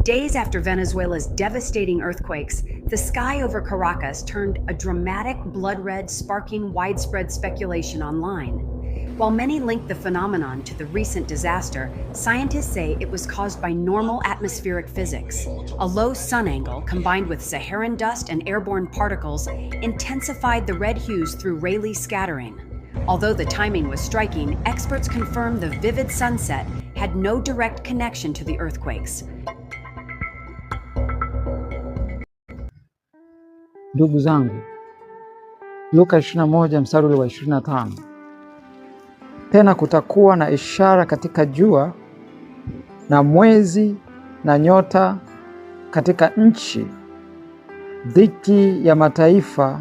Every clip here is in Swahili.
Days after Venezuela's devastating earthquakes, the sky over Caracas turned a dramatic, blood-red, sparking widespread speculation online. While many link the phenomenon to the recent disaster, scientists say it was caused by normal atmospheric physics. A low sun angle combined with Saharan dust and airborne particles intensified the red hues through Rayleigh scattering. Although the timing was striking, experts confirmed the vivid sunset had no direct connection to the earthquakes. Ndugu zangu, Luka 21 mstari wa 25. Tena kutakuwa na ishara katika jua na mwezi na nyota katika nchi, dhiki ya mataifa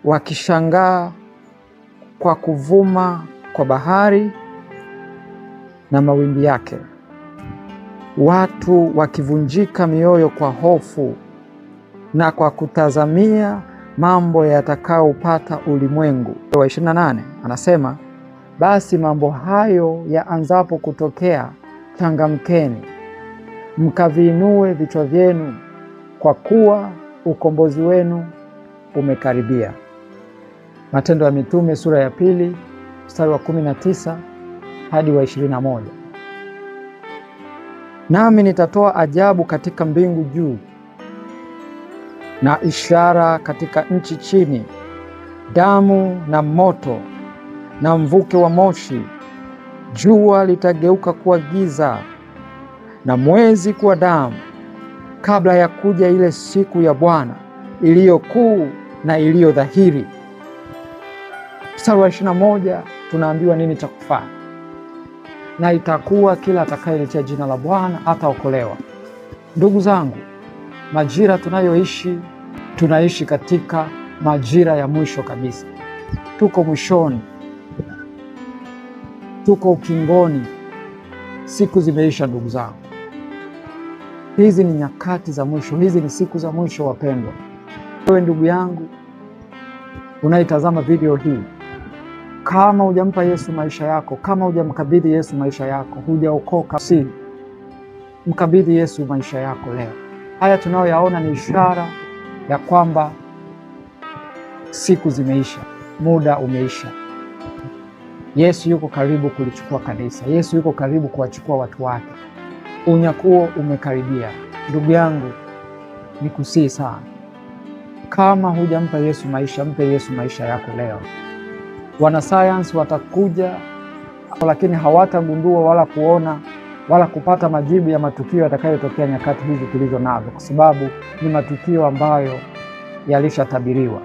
wakishangaa kwa kuvuma kwa bahari na mawimbi yake, watu wakivunjika mioyo kwa hofu na kwa kutazamia mambo yatakaopata ulimwengu. Wa 28 anasema, basi mambo hayo yaanzapo kutokea, changamkeni, mkaviinue vichwa vyenu, kwa kuwa ukombozi wenu umekaribia. Matendo ya Mitume sura ya 2 mstari wa 19 hadi wa 21. Nami nitatoa ajabu katika mbingu juu na ishara katika nchi chini, damu na moto na mvuke wa moshi. Jua litageuka kuwa giza na mwezi kuwa damu, kabla ya kuja ile siku ya Bwana iliyo kuu na iliyo dhahiri. Mstari wa 21 tunaambiwa nini cha kufanya. Na itakuwa kila atakayelitia jina la Bwana ataokolewa. Ndugu zangu, majira tunayoishi, tunaishi katika majira ya mwisho kabisa. Tuko mwishoni, tuko ukingoni, siku zimeisha ndugu zangu. Hizi ni nyakati za mwisho, hizi ni siku za mwisho wapendwa. Wewe ndugu yangu unaitazama video hii, kama hujampa Yesu maisha yako, kama hujamkabidhi Yesu maisha yako, hujaokoka, si mkabidhi Yesu maisha yako leo. Haya tunayoyaona ni ishara ya kwamba siku zimeisha, muda umeisha. Yesu yuko karibu kulichukua kanisa. Yesu yuko karibu kuwachukua watu wake. Unyakuo umekaribia. Ndugu yangu, nikusihi sana, kama hujampa Yesu maisha, mpe Yesu maisha yako leo. Wanasayansi watakuja, lakini hawatagundua wala kuona wala kupata majibu ya matukio yatakayotokea nyakati hizi tulizo nazo, kwa sababu ni matukio ambayo yalishatabiriwa.